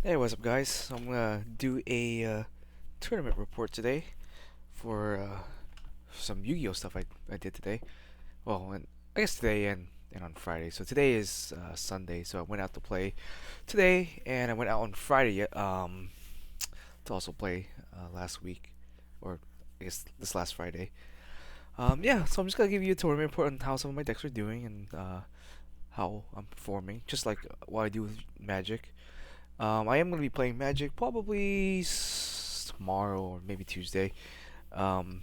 Hey, what's up, guys? So I'm gonna do a tournament report today for some Yu-Gi-Oh stuff I did today. Well, I guess today and on Friday. So today is Sunday, so I went out to play today, and I went out on Friday to also play last week, or I guess this last Friday. Yeah, so I'm just gonna give you a tournament report on how some of my decks are doing and how I'm performing, just like what I do with Magic. I am going to be playing Magic probably tomorrow or maybe Tuesday. Um,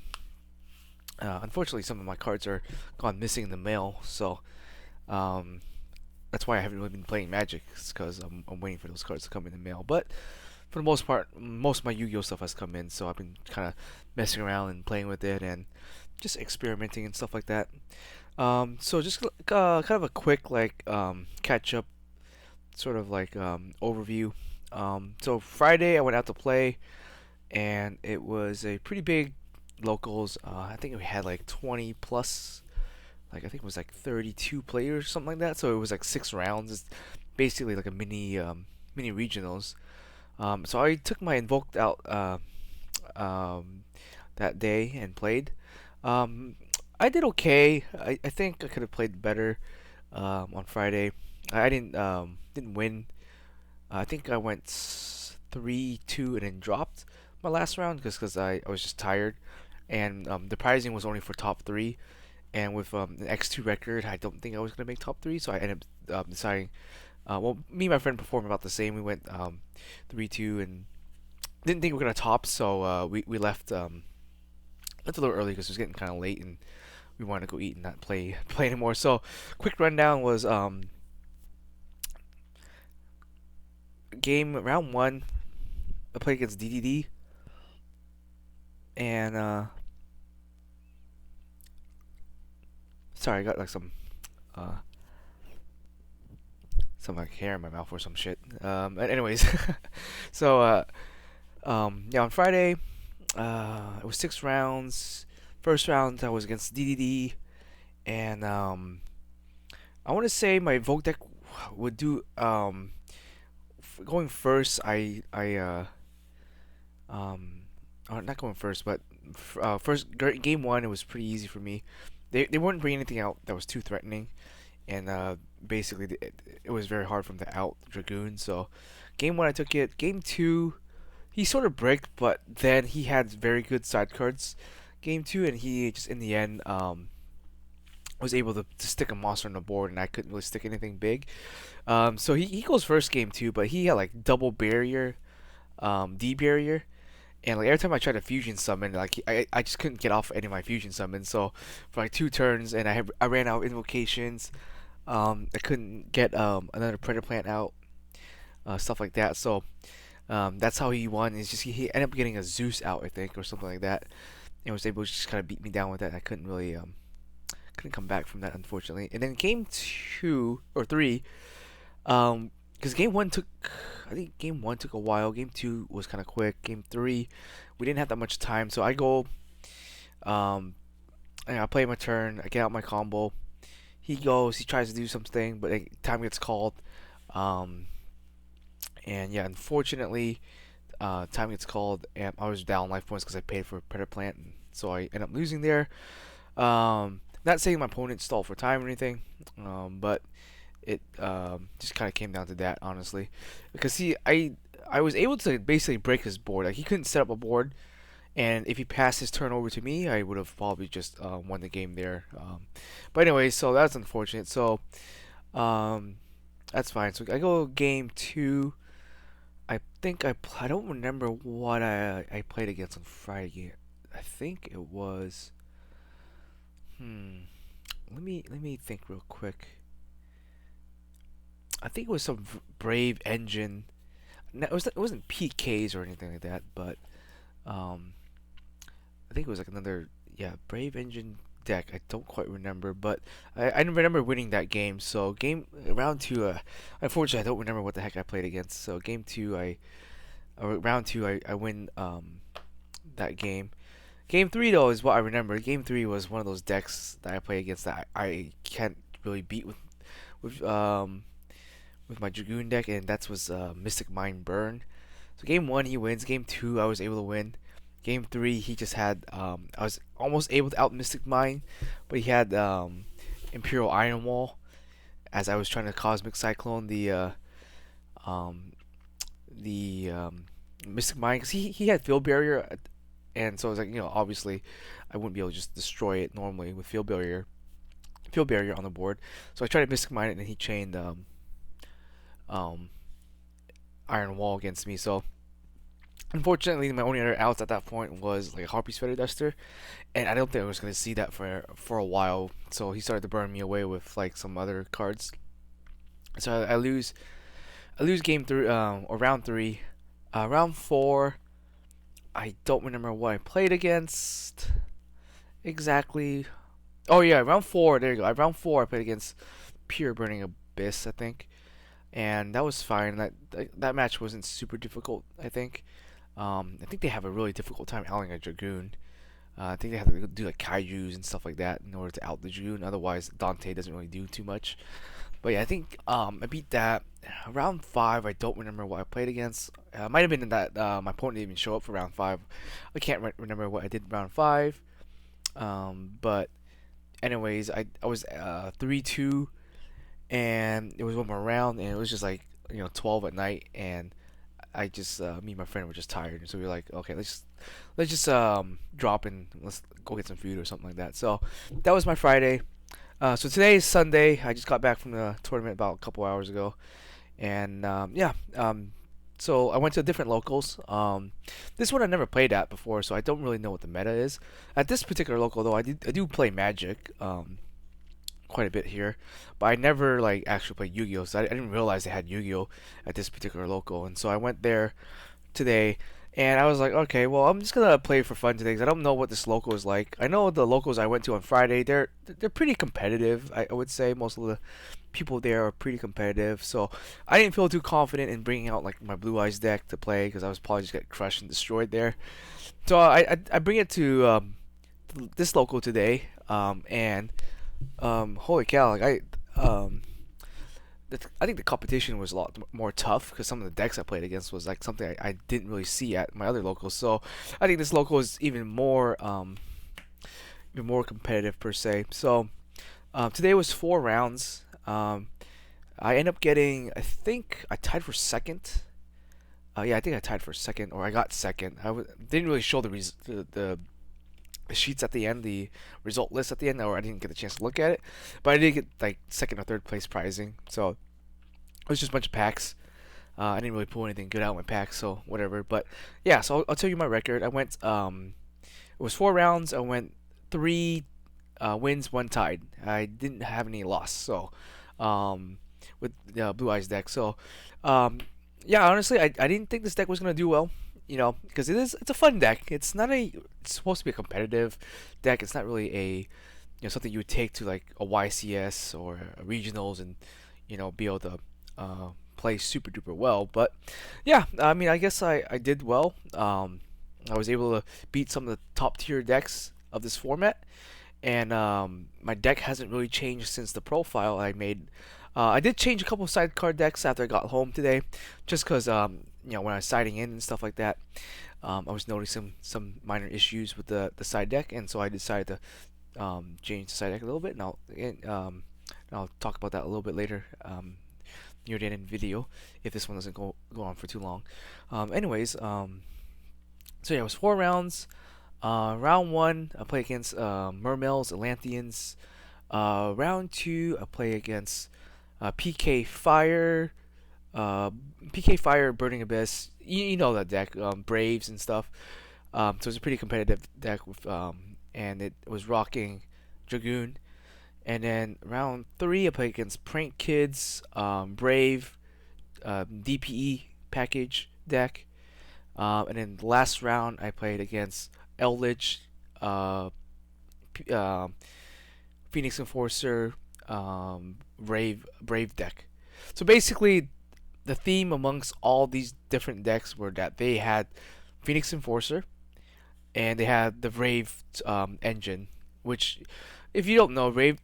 Unfortunately, some of my cards are gone missing in the mail, so um, that's why I haven't really been playing Magic. It's because I'm waiting for those cards to come in the mail. But for the most part, most of my Yu-Gi-Oh stuff has come in, so I've been kind of messing around and playing with it and just experimenting and stuff like that. So just kind of a quick catch up, sort of overview. So Friday I went out to play, and it was a pretty big locals. I think we had like 20 plus, like I think it was like 32 players, something like that. So it was like 6 rounds. It's basically like a mini regionals. So I took my invoked out um, that day and played. Um, I did okay. I think I could have played better on Friday. I didn't win. I think I went 3-2 and then dropped my last round because I was just tired, and the pricing was only for top three. And with an X2 record, I don't think I was gonna make top three, so I ended up deciding. Well, me and my friend performed about the same. We went 3-2 and didn't think we were gonna top, so we left a little early because it was getting kind of late and we wanted to go eat and not play anymore. So, quick rundown was game round one. I played against DDD, and sorry, I got like uh some like hair in my mouth or some shit. Anyways, so yeah, on Friday, it was 6 rounds. First round I was against DDD, and I want to say my Vogue deck would do going first. Um not going first, but game one it was pretty easy for me. They weren't bringing anything out that was too threatening, and basically it was very hard for him to out Dragoon. So game one I took it. Game two he sort of bricked, but then he had very good side cards. Game two, and he just in the end was able to stick a monster on the board, and I couldn't really stick anything big. So he goes first game two, but he had like double barrier, D barrier, and like every time I tried to fusion summon, like I just couldn't get off any of my fusion summons. So for like 2 turns, and I ran out of invocations. I couldn't get another predator plant out, stuff like that. So that's how he won. It's just he ended up getting a Zeus out, I think, or something like that, and was able to just kind of beat me down with that. I couldn't really couldn't come back from that, unfortunately. And then game two or three, because game one took, I think game one took a while. Game two was kind of quick. Game three, we didn't have that much time, so I go, um, and I play my turn. I get out my combo. He goes, he tries to do something, but time gets called. Um, and yeah, unfortunately, time gets called, and I was down life points because I paid for a predator plant, and so I end up losing there. Not saying my opponent stalled for time or anything, but it just kind of came down to that, honestly, because I was able to basically break his board. Like he couldn't set up a board, and if he passed his turn over to me, I would have probably just won the game there. But anyway, so that's unfortunate. So um, that's fine. So I go game two. I don't remember what I played against on Friday. I think it was hmm. Let me think real quick. I think it was some Brave Engine. No, it wasn't PKs or anything like that, but um, I think it was like another Brave Engine deck. I don't quite remember, but I remember winning that game. So game round two, unfortunately I don't remember what the heck I played against. So game two, round two I win that game. Game three though is what I remember. Game three was one of those decks that I play against that I can't really beat with with my Dragoon deck, and that was Mystic Mind Burn. So game one he wins. Game two I was able to win. Game three he just had I was almost able to out Mystic Mind, but he had Imperial Iron Wall as I was trying to Cosmic Cyclone um, the Mystic Mind because he had Field Barrier, and so I was like, obviously I wouldn't be able to just destroy it normally with Field Barrier on the board. So I tried to Mystic Mind it, and he chained um, Iron Wall against me. So unfortunately, my only other outs at that point was like a Harpy's Feather Duster, and I don't think I was gonna see that for a while. So he started to burn me away with like some other cards. So I lose game three, or round three. Round four, I don't remember what I played against exactly. Oh yeah, round four. There you go. Round four, I played against Pure Burning Abyss, I think, and that was fine. That match wasn't super difficult. I think they have a really difficult time outing a Dragoon. I think they have to do like kaiju's and stuff like that in order to out the Dragoon. Otherwise, Dante doesn't really do too much. But yeah, I think I beat that. Round five, I don't remember what I played against. Might have been in that my opponent didn't even show up for round five. I can't remember what I did in round five. But anyways, I was 3-2, and it was one more round, and it was just like 12 at night, and I just me and my friend were just tired, so we were like, okay, let's just drop and let's go get some food or something like that. So that was my Friday. So today is Sunday. I just got back from the tournament about a couple hours ago, and yeah. So I went to different locals. This one I never played at before, so I don't really know what the meta is. At this particular local, though, I do play Magic quite a bit here, but I never like actually played Yu-Gi-Oh. So I didn't realize they had Yu-Gi-Oh at this particular local, and so I went there today, and I was like, okay, well, I'm just gonna play for fun today because I don't know what this local is like. I know the locals I went to on Friday, they're pretty competitive. I would say most of the people there are pretty competitive, so I didn't feel too confident in bringing out like my Blue Eyes deck to play because I was probably just get crushed and destroyed there. So I bring it to this local today, and holy cow, like I think the competition was a lot more tough because some of the decks I played against was like something I didn't really see at my other locals. So I think this local is even more competitive per se. So today was 4 rounds. I ended up getting, I think I tied for second. Yeah, I think I tied for second, or I got second. Didn't really show the sheets at the end, the result list at the end, or I didn't get the chance to look at it. But I did get like second or third place prizing, so it was just a bunch of packs. I didn't really pull anything good out of my packs, so whatever. But yeah, so I'll tell you my record. I went, it was 4 rounds. I went three wins, one tied. I didn't have any loss, so with the Blue Eyes deck. So yeah, honestly, I didn't think this deck was gonna do well. Because it's a fun deck. It's supposed to be a competitive deck. It's not really a something you would take to like a YCS or a regionals and be able to play super duper well. But yeah, I mean, I guess I did well. I was able to beat some of the top tier decks of this format, and my deck hasn't really changed since the profile I made. I did change a couple of sidecar decks after I got home today, just because when I was siding in and stuff like that, I was noticing some minor issues with the side deck, and so I decided to change the side deck a little bit, and I'll talk about that a little bit later near the end of the video if this one doesn't go on for too long. Anyways, so yeah, it was 4 rounds. Round one, I play against Mermels, Atlanteans. Round two, I play against PK Fire, Burning Abyss. You know that deck, Braves and stuff. So it's a pretty competitive deck with, and it was rocking Dragoon. And then round three, I play against Prank Kids, Brave, DPE package deck. And then the last round, I played against Eldritch, P- Phoenix Enforcer, Brave deck. So basically, the theme amongst all these different decks were that they had Phoenix Enforcer and they had the Brave engine, which, if you don't know, I think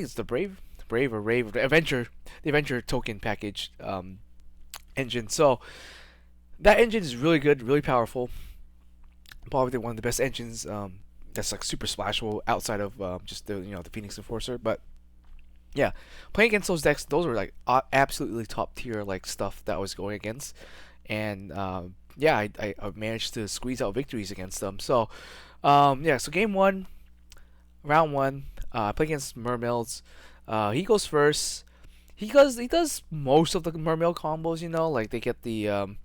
it's the Brave Brave or Rave, the Adventure token package engine. So that engine is really good, really powerful. Probably one of the best engines that's like super splashable outside of just the Phoenix Enforcer. But yeah, playing against those decks, those were like absolutely top tier like stuff that I was going against, and yeah, I managed to squeeze out victories against them. So yeah, so game one, round one, I play against Mermills. He goes first. He does most of the Mermail combos, like they get the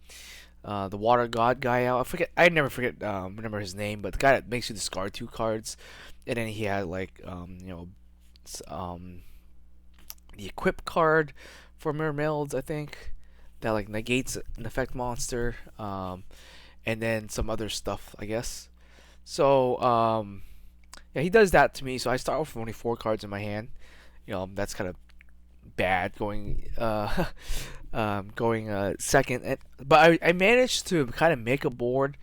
Water God guy out. I never forget remember his name, but the guy that makes you discard 2 cards, and then he had like the equip card for Mermaids, I think, that like negates an effect monster, and then some other stuff, I guess. So yeah, he does that to me. So I start off with only 4 cards in my hand. That's kind of bad going going second, but I managed to kind of make a board.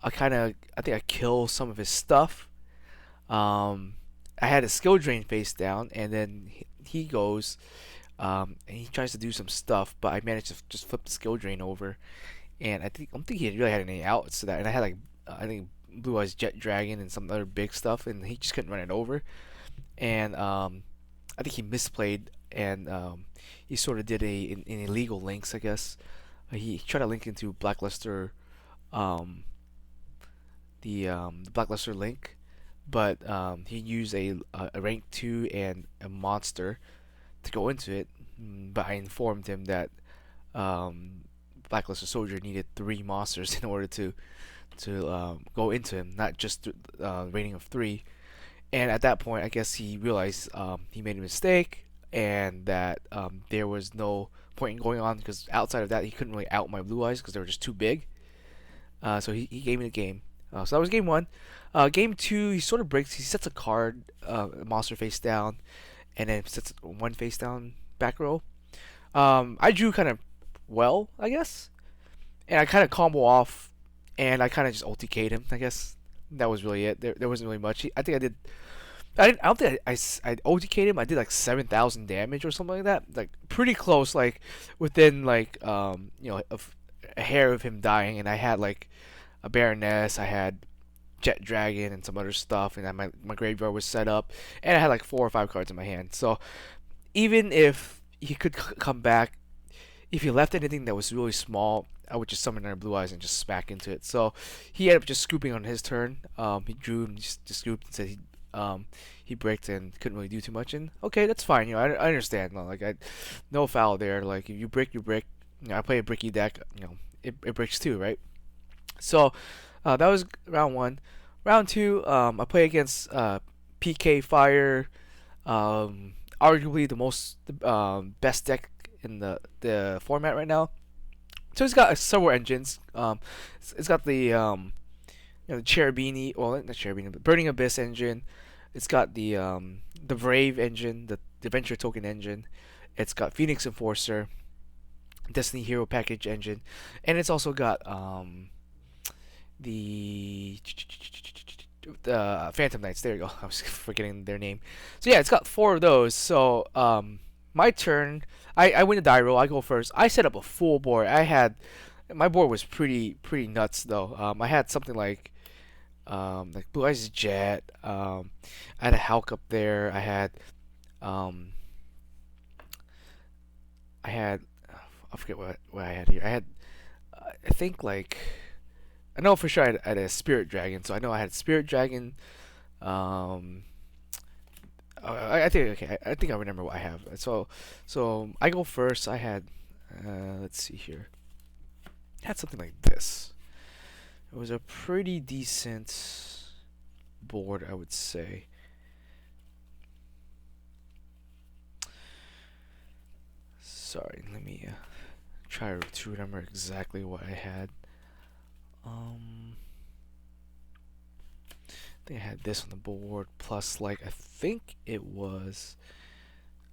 I think I kill some of his stuff. I had a skill drain face down, and then he goes and he tries to do some stuff, but I managed to just flip the skill drain over, and I don't think he really had any outs to that, and I had like I think Blue Eyes Jet Dragon and some other big stuff, and he just couldn't run it over, and I think he misplayed, and he sort of did an illegal links, I guess. He tried to link into Blackluster, um, the Blackluster link, but he used a rank 2 and a monster to go into it. But I informed him that Blackluster Soldier needed 3 monsters in order to go into him, not just rating of 3. And at that point, I guess he realized he made a mistake, and that there was no point in going on, because outside of that, he couldn't really out my Blue Eyes because they were just too big. So he gave me the game. So that was game one. Game two, he sort of breaks. He sets a card, monster face down, and then sets one face down back row. I drew kind of well, I guess, and I kind of combo off, and I kind of just OTK'd him. I guess that was really it. There wasn't really much. I think I did. I don't think I OTK'd him. I did like 7,000 damage or something like that. Like pretty close, like within like a hair of him dying. And I had like a Baroness. I had Jet Dragon and some other stuff, and my graveyard was set up, and I had like 4 or 5 cards in my hand. So even if he could come back, if he left anything that was really small, I would just summon our Blue Eyes and just smack into it. So he ended up just scooping on his turn. He drew and just scooped and said he bricked and couldn't really do too much. And okay, that's fine. I understand. No, like no foul there. Like if you brick, you brick. I play a bricky deck. It bricks too, right? So that was round one. Round two, I play against PK Fire, arguably the most best deck in the format right now. So it's got several engines. It's got the Cherubini, well not Cherubini, but Burning Abyss engine. It's got the Brave engine, the Adventure Token engine. It's got Phoenix Enforcer, Destiny Hero Package engine, and it's also got the Phantom Knights. There you go. I was forgetting their name. So yeah, it's got 4 of those. So my turn. I win the die roll. I go first. I set up a full board. My board was pretty nuts though. I had something like Blue Eyes Jet. I had a Hulk up there. I forget what I had here. I think like I know for sure I had a Spirit Dragon. So I know I had Spirit Dragon. I think okay. I think I remember what I have. So I go first. I had let's see here. I had something like this. It was a pretty decent board, I would say. Sorry, let me try to remember exactly what I had. I think I had this on the board, plus like I think it was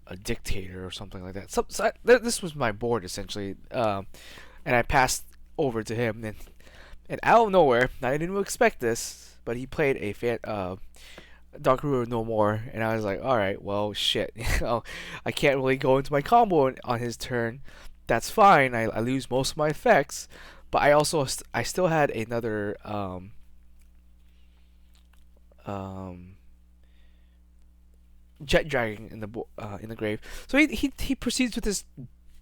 a Dictator or something like that. This was my board essentially, and I passed over to him, and out of nowhere, I didn't expect this, but he played Dark Ruler no more, and I was like, all right, well, shit, I can't really go into my combo on his turn. That's fine. I lose most of my effects, but I still had another um, Jet Dragon in the grave. So he proceeds with his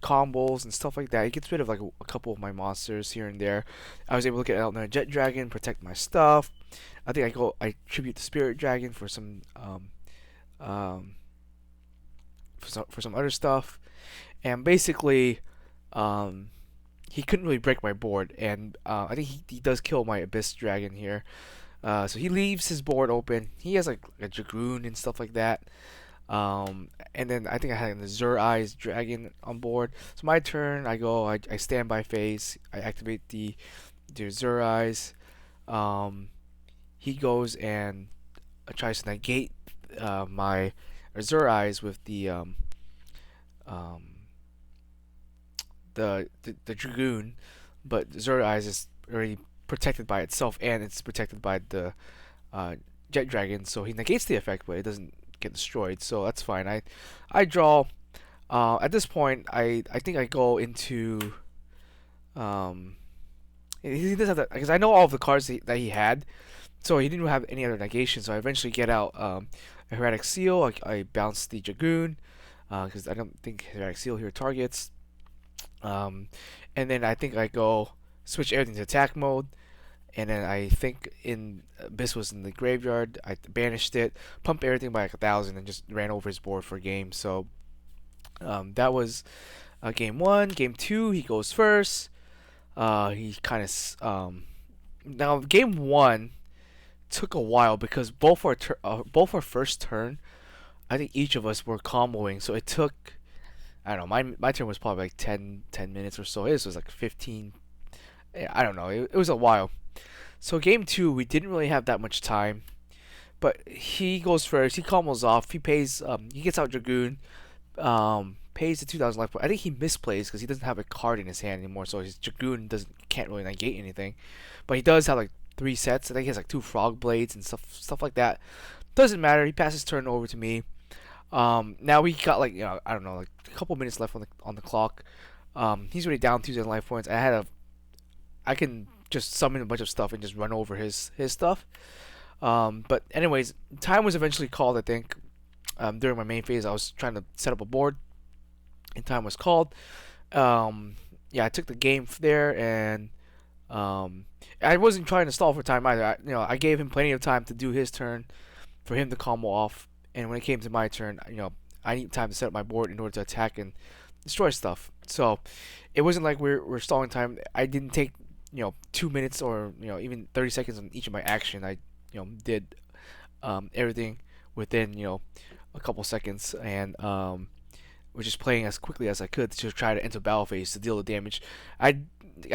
combos and stuff like that. He gets rid of like a couple of my monsters here and there. I was able to get out another Jet Dragon, protect my stuff. I tribute the Spirit Dragon for some um, for some other stuff, and basically, um, he couldn't really break my board, and I think he does kill my Abyss Dragon here. So he leaves his board open. He has like a Dragoon and stuff like that. And then I think I had an Azure Eyes Dragon on board. So my turn, I stand by phase. I activate the Azure Eyes. Um, he goes and tries to negate my Azure Eyes with um, the Dragoon, but Azure Eyes is already protected by itself, and it's protected by the uh, Jet Dragon, so he negates the effect, but it doesn't get destroyed, so that's fine. I draw. At this point, I think I go into um, he does have that because I know all of the cards that he had, so he didn't have any other negation. So I eventually get out a Heretic Seal. I bounce the Dragoon because I don't think Heretic Seal here targets. Um, and then I think I go switch everything to attack mode. And then I think in Abyss was in the graveyard. I banished it, pumped everything by like 1,000, and just ran over his board for a game. So that was game one. Game two, he goes first. He kind of now game one took a while because both our first turn, I think each of us were comboing. So it took, I don't know, my turn was probably like 10 minutes or so. His was like 15. I don't know. It was a while. So game two, we didn't really have that much time, but he goes first. He combos off. He pays. He gets out Dragoon. Pays the 2,000 life point. I think he misplays because he doesn't have a card in his hand anymore, so his Dragoon can't really negate anything. But he does have like 3 sets. I think he has like 2 Frog Blades and stuff like that. Doesn't matter. He passes turn over to me. Now we got like I don't know, like a couple minutes left on the clock. He's already down 2,000 life points. I can just summon a bunch of stuff and just run over his stuff. But anyways, time was eventually called. I think during my main phase, I was trying to set up a board, and time was called. Yeah, I took the game there, and I wasn't trying to stall for time either. I gave him plenty of time to do his turn, for him to combo off. And when it came to my turn, I need time to set up my board in order to attack and destroy stuff. So it wasn't like we're stalling time. I didn't take 2 minutes or even 30 seconds on each of my action. I did everything within a couple seconds, and was just playing as quickly as I could to try to enter battle phase to deal the damage. I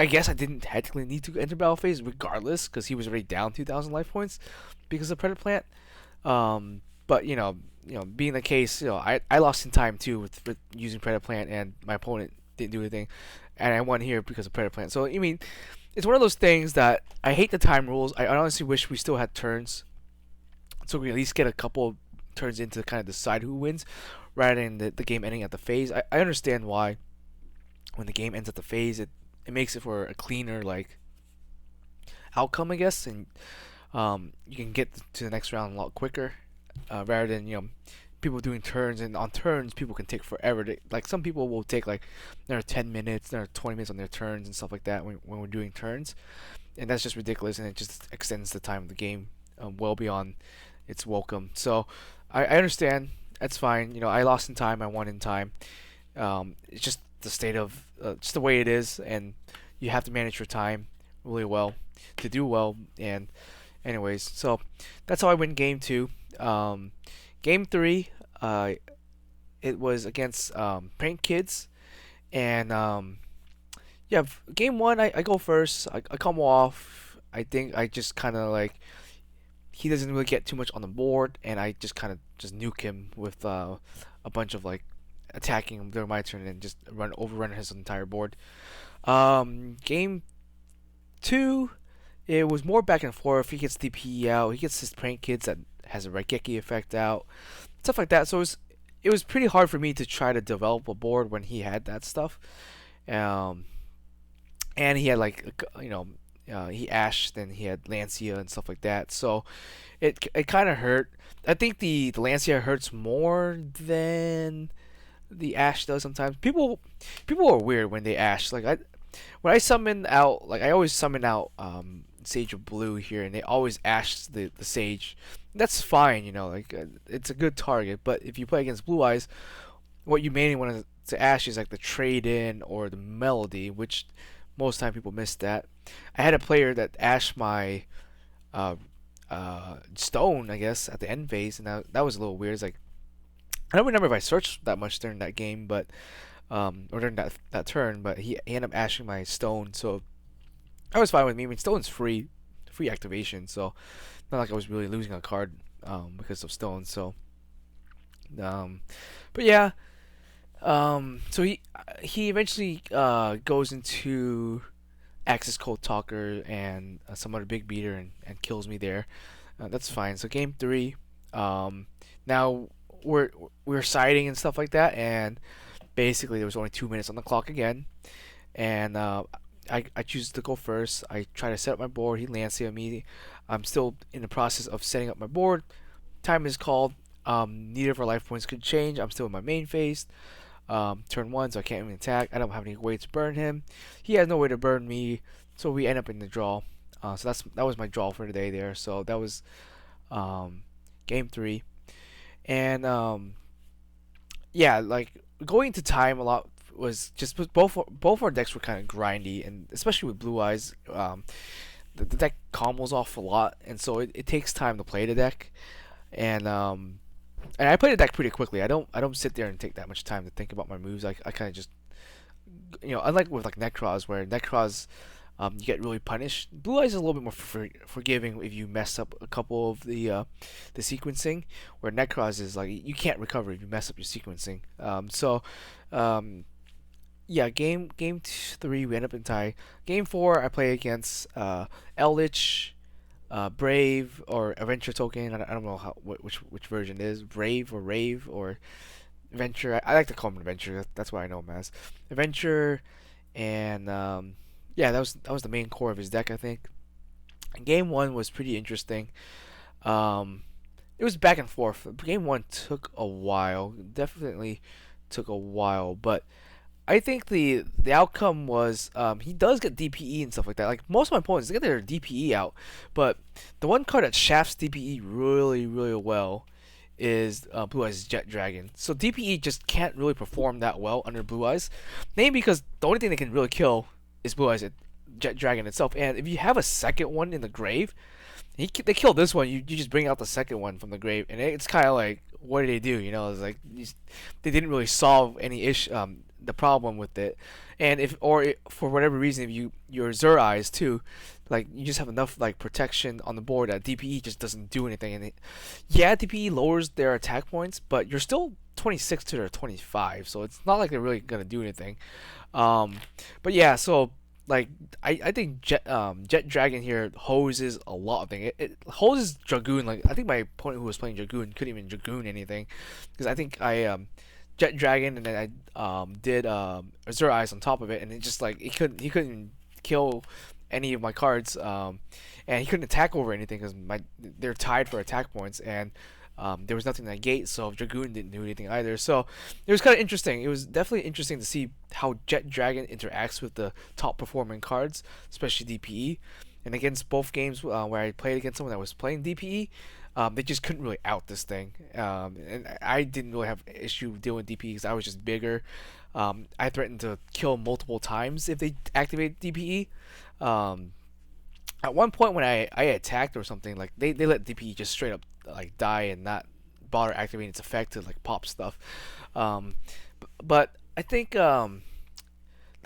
guess I didn't technically need to enter battle phase regardless because he was already down 2,000 life points because of Predator Plant. But being the case, I lost in time too with using Predator Plant, and my opponent didn't do anything, and I won here because of Predator Plant. So I mean, it's one of those things that I hate the time rules. I honestly wish we still had turns, so we at least get a couple turns in to kind of decide who wins, rather than the game ending at the phase. I understand why when the game ends at the phase, it makes it for a cleaner like outcome, I guess, and you can get to the next round a lot quicker, rather than people doing turns, and on turns people can take forever. Like some people will take like another 10 minutes, another 20 minutes on their turns and stuff like that when we're doing turns, and that's just ridiculous, and it just extends the time of the game well beyond its welcome. So I understand. That's fine. I lost in time. I won in time. It's just the state of just the way it is, and you have to manage your time really well to do well. And anyways, so that's how I win game two. Game three, it was against Prank Kids, and yeah, game one I go first. I come off. I think I just kind of like he doesn't really get too much on the board, and I just kind of just nuke him with a bunch of like attacking him during my turn and just overrun his entire board. Game two, it was more back and forth. He gets DP out. He gets his Prank Kids that has a Raigeki effect out, stuff like that. So it was pretty hard for me to try to develop a board when he had that stuff. Um, and he had like he Ashed and he had Lancia and stuff like that. So it kind of hurt. I think the Lancia hurts more than the Ash does sometimes. People are weird when they Ash. Like when I summon out, like I always summon out Sage of Blue here, and they always Ash the Sage. That's fine, like it's a good target. But if you play against Blue Eyes, what you mainly want to Ash is like the Trade In or the Melody, which most time people miss that. I had a player that Ashed my uh, Stone, I guess, at the end phase, and that was a little weird. It's like I don't remember if I searched that much during that game, but or during that turn, but he ended up ashing my Stone, so that was fine with me. I mean, Stone's free activation, so not like I was really losing a card because of Stone. So, um, but yeah, so he eventually goes into Axis Code Talker and some other big beater and kills me there. That's fine. So game three, now we're we're siding and stuff like that, and basically there was only 2 minutes on the clock again, and I choose to go first. I try to set up my board. He Lancia me. I'm still in the process of setting up my board. Time is called. Neither of our life points could change. I'm still in my main phase. Turn one, so I can't even attack. I don't have any way to burn him. He has no way to burn me, so we end up in the draw. So that was my draw for today there. So that was um, game three, and yeah, like going to time a lot was just both our decks were kind of grindy, and especially with Blue Eyes, the deck combos off a lot, and so it takes time to play the deck, and I play the deck pretty quickly. I don't sit there and take that much time to think about my moves. I kind of just unlike with like Necroz, where Necroz you get really punished. Blue Eyes is a little bit more forgiving if you mess up a couple of the sequencing, where Necroz is like you can't recover if you mess up your sequencing. Um, yeah, game three we end up in tie. Game four I play against Eldritch, Brave or Adventure Token. I don't know which version it is, Brave or Rave or Adventure. I like to call him Adventure. That's what I know him as. Adventure, and yeah, that was the main core of his deck, I think. And game one was pretty interesting. Um, it was back and forth. Game one took a while, definitely took a while, but I think the outcome was he does get DPE and stuff like that. Like most of my opponents, they get their DPE out, but the one card that shafts DPE really really well is Blue Eyes Jet Dragon. So DPE just can't really perform that well under Blue Eyes, mainly because the only thing they can really kill is Blue Eyes Jet Dragon itself. And if you have a second one in the grave, they kill this one. You just bring out the second one from the grave, and it's kind of like, what did they do? It's like they didn't really solve any issue, the problem with it. And for whatever reason, if your Zur Eyes too, like you just have enough like protection on the board that DPE just doesn't do anything. And yeah, DPE lowers their attack points, but you're still 26 to their 25, so it's not like they're really gonna do anything. But yeah, so like I think Jet Dragon here hoses a lot of things. It hoses Dragoon. Like I think my opponent who was playing Dragoon couldn't even Dragoon anything, because I think I Jet Dragon and then I did Azure Eyes on top of it, and it just like he couldn't kill any of my cards, and he couldn't attack over anything because they're tied for attack points, and there was nothing in that gate, so Dragoon didn't do anything either. So it was kind of interesting. It was definitely interesting to see how Jet Dragon interacts with the top performing cards, especially DPE. And against both games where I played against someone that was playing DPE, they just couldn't really out this thing. And I didn't really have an issue dealing with DPE because I was just bigger. I threatened to kill multiple times if they activate DPE. At one point when I attacked or something, like they let DPE just straight up like die and not bother activating its effect to like pop stuff. But I think the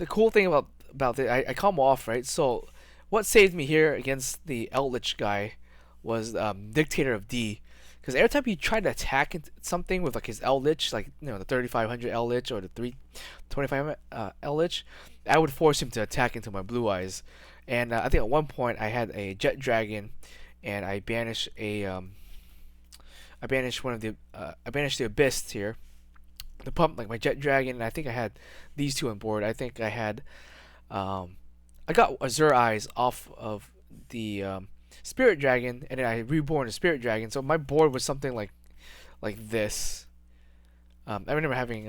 cool thing about it, I calm off, right? So what saved me here against the Eldritch guy was Dictator of D, because every time he tried to attack something with like his Eldritch, like the 3500 Eldritch or the 325 Eldritch, I would force him to attack into my Blue Eyes. And I think at one point I had a Jet Dragon, and I banished a I banished the Abyss here to pump like my Jet Dragon, and I think I had these two on board. I think um, I got Azure Eyes off of the Spirit Dragon, and then I reborn the Spirit Dragon. So my board was something like this. I remember having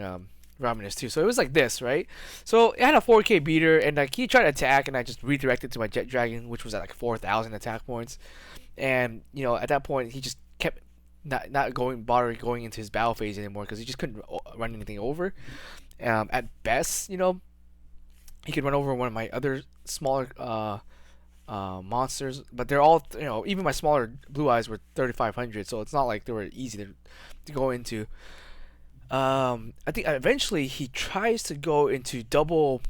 Raminus too, so it was like this, right? So it had a 4K beater, and like he tried to attack, and I just redirected to my Jet Dragon, which was at like 4,000 attack points. And at that point, he just kept not going into his battle phase anymore because he just couldn't run anything over. At best, he could run over one of my other smaller monsters, but they're all even my smaller blue eyes were 3,500, so it's not like they were easy to go into. I think eventually he tries to go into double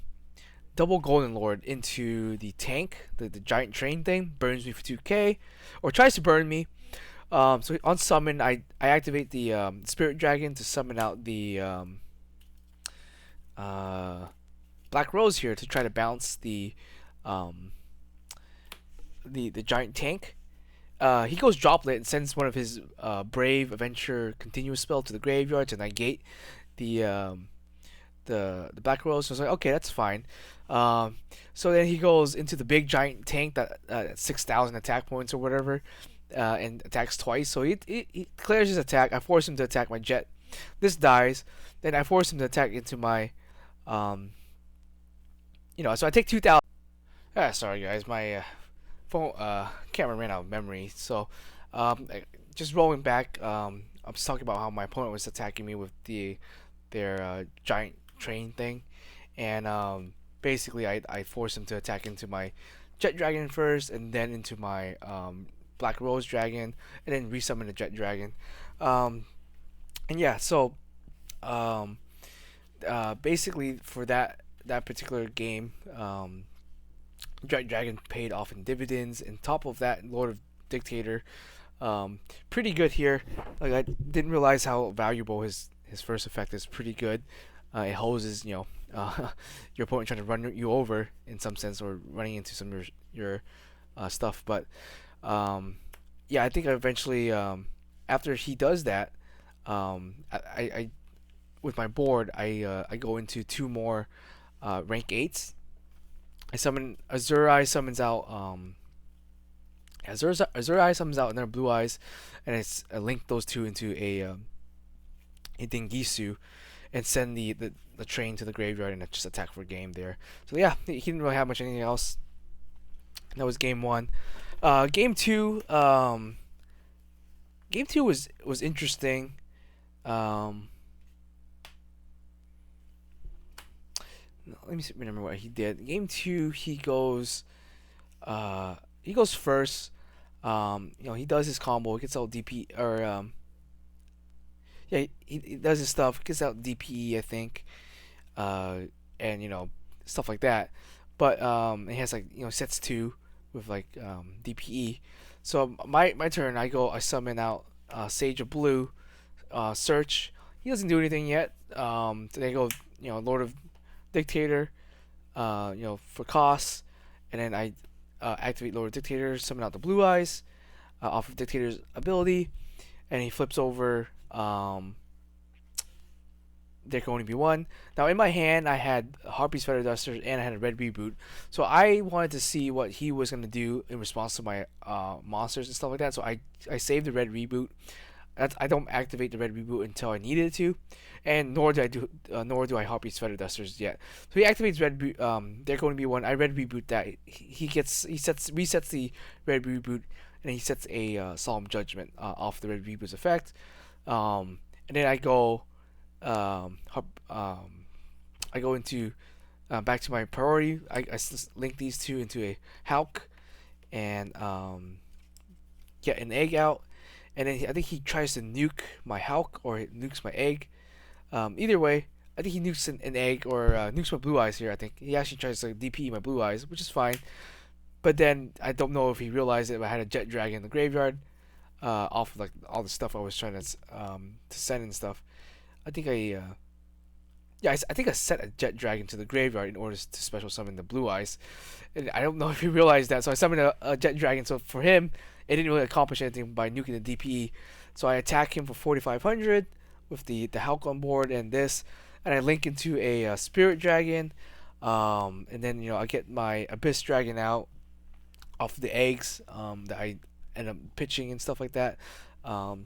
Golden Lord into the tank, the giant train thing, burns me for 2k, or tries to burn me. So on summon, I activate the Spirit Dragon to summon out the uh, Black Rose here to try to bounce um, the giant tank. He goes Droplet and sends one of his Brave Adventure Continuous spell to the graveyard to negate the the Black Rose. So I was like, okay, that's fine. So then he goes into the big giant tank that 6,000 attack points or whatever, and attacks twice. So he clears his attack. I force him to attack my Jet. This dies. Then I force him to attack into my, So I take 2,000. Sorry guys, my phone camera ran out of memory. So, just rolling back. I was talking about how my opponent was attacking me with their giant train thing, and basically I forced him to attack into my Jet Dragon first, and then into my Black Rose Dragon, and then resummon the Jet Dragon. And yeah, so basically for that particular game, Jet Dragon paid off in dividends. And top of that, Lord of Dictator, pretty good here. Like I didn't realize how valuable his first effect is. Pretty good. It hoses your opponent trying to run you over in some sense, or running into some of your stuff. But yeah, I think eventually after he does that, I with my board I go into two more rank 8s. I summon Azure Eye summons out Azure Eye summons out another Blue Eyes, and I link those two into a Dingisu, and send the train to the graveyard, and just attack for a game there. So yeah, he didn't really have much anything else. That was game one. Game two. Game two was interesting. Let me remember what he did. Game two, he goes first. He does his combo. He gets out DP, or yeah, he does his stuff. Gets out DPE, I think, and stuff like that. But he has like sets two with like DPE. So my turn. I summon out Sage of Blue, search. He doesn't do anything yet. So they go Lord of Dictator, for costs, and then I activate Lord of Dictator, summon out the Blue Eyes off of Dictator's ability, and he flips over. There can only be one. Now in my hand, I had Harpy's Feather Duster, and I had a Red Reboot. So I wanted to see what he was gonna do in response to my monsters and stuff like that. So I saved the Red Reboot. I don't activate the Red Reboot until I needed to, and nor do I Harpy's Feather Dusters yet. So he activates there can only be one. I Red Reboot that. He resets the Red Reboot, and he sets a Solemn Judgment off the Red Reboot's effect. And then I go into back to my priority. I link these two into a Hulk, and get an egg out. And then I think he tries to nuke my Hulk, or nukes my egg. Either way, I think he nukes an egg, or nukes my Blue Eyes here. I think he actually tries to DP my Blue Eyes, which is fine. But then I don't know if he realized that I had a Jet Dragon in the graveyard, off of like all the stuff I was trying to send and stuff. I think I think I set a Jet Dragon to the graveyard in order to special summon the Blue Eyes, and I don't know if he realized that. So I summoned a Jet Dragon. So for him, it didn't really accomplish anything by nuking the DPE. So I attack him for 4,500 with the Hulk on board and this, and I link into a Spirit Dragon, and then I get my Abyss Dragon out off the eggs that I end up pitching and stuff like that. Um,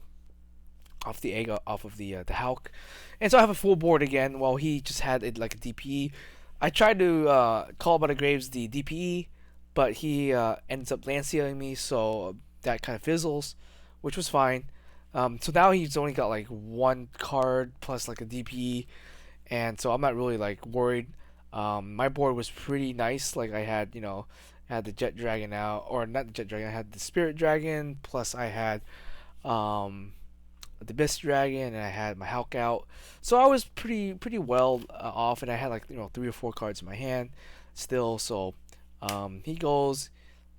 off the egg off of the Hulk, and so I have a full board again. While he just had it like a DPE. I tried to call by the Graves the DPE, but he ends up Lanciaing me, so that kind of fizzles, which was fine. So now he's only got like one card plus like a DPE, and so I'm not really like worried. My board was pretty nice. Like I had had the Jet Dragon out, or not the Jet Dragon. I had the Spirit Dragon plus I had um, the Abyss Dragon, and I had my Hulk out. So I was pretty well off, and I had like 3 or 4 cards in my hand still. So he goes,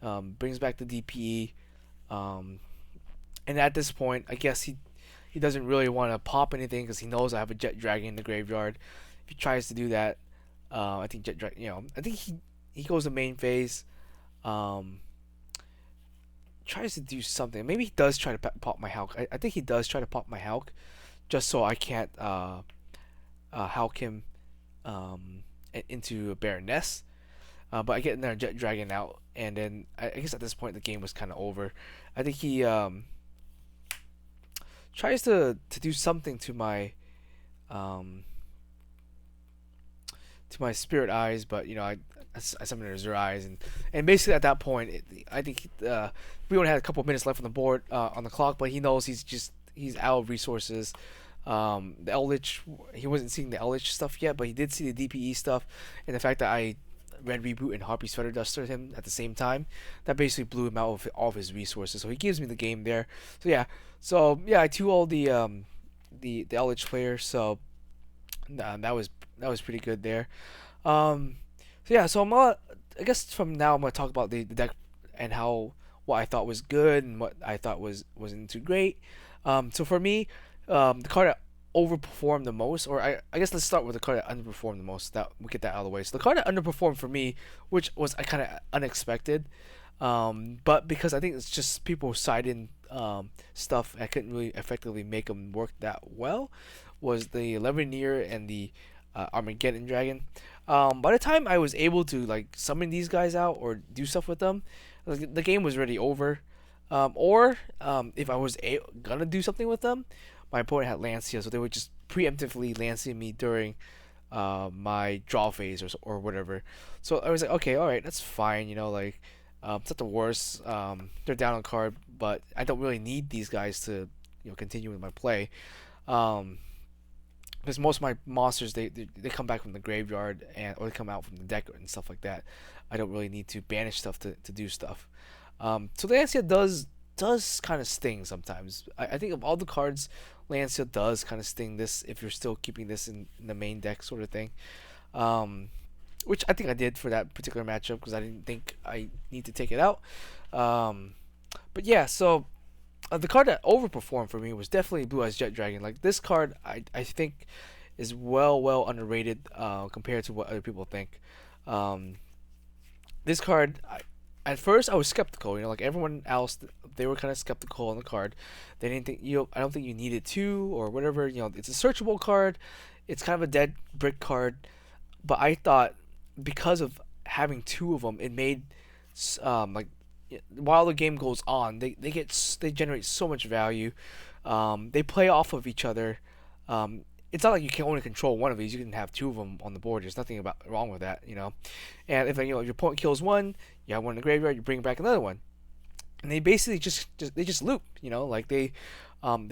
brings back the DPE, um, and at this point, I guess he doesn't really want to pop anything because he knows I have a Jet Dragon in the graveyard. If he tries to do that, I think Jet Dragon, I think he goes to main phase. Um, Tries to do something. Maybe he does try to pop my Hulk. I think he does try to pop my Hulk, just so I can't Hulk him into a Baroness. But I get another Jet Dragon out, and then I guess at this point the game was kind of over. I think he tries to do something um, to my Spirit Eyes, but I summoned Azure Eyes, and basically at that point, I think we only had a couple of minutes left on the board on the clock, but he knows he's out of resources. The Eldritch, he wasn't seeing the Eldritch stuff yet, but he did see the DPE stuff, and the fact that I Red Reboot and Harpy's Feather Duster him at the same time, that basically blew him out of all of his resources. So he gives me the game there. So yeah, I 2-0 the Eldritch player. So that was pretty good there. Um, so I guess from now I'm gonna talk about the deck and how what I thought was good and what I thought wasn't too great. So for me, the card that overperformed the most, or I guess let's start with the card that underperformed the most. That we get that out of the way. So the card that underperformed for me, which was I kind of unexpected, but because I think it's just people citing stuff I couldn't really effectively make them work that well, was the Levineer and the Armageddon Dragon. By the time I was able to like summon these guys out or do stuff with them, like, the game was already over. If I was gonna do something with them, my opponent had Lancia, so they would just preemptively Lancia me during my draw phase or whatever. So I was like, okay, all right, that's fine. It's not the worst. They're down on card, but I don't really need these guys to continue with my play. Because most of my monsters they come back from the graveyard or they come out from the deck and stuff like that. I don't really need to banish stuff to do stuff. So Lancia does kind of sting sometimes. I think of all the cards, Lancia does kind of sting this if you're still keeping this in the main deck sort of thing. Which I think I did for that particular matchup because I didn't think I need to take it out. But yeah, so the card that overperformed for me was definitely Blue Eyes Jet Dragon. Like this card, I think is well underrated compared to what other people think. This card, at first I was skeptical. Like everyone else, they were kind of skeptical on the card. They didn't think I don't think you needed 2 or whatever. It's a searchable card. It's kind of a dead brick card, but I thought because of having 2 of them, it made like while the game goes on, they generate so much value. They play off of each other. It's not like you can only control one of these. You can have 2 of them on the board. There's nothing wrong with that. And if your opponent kills one, you have one in the graveyard. You bring back another one, and they basically just loop. Like they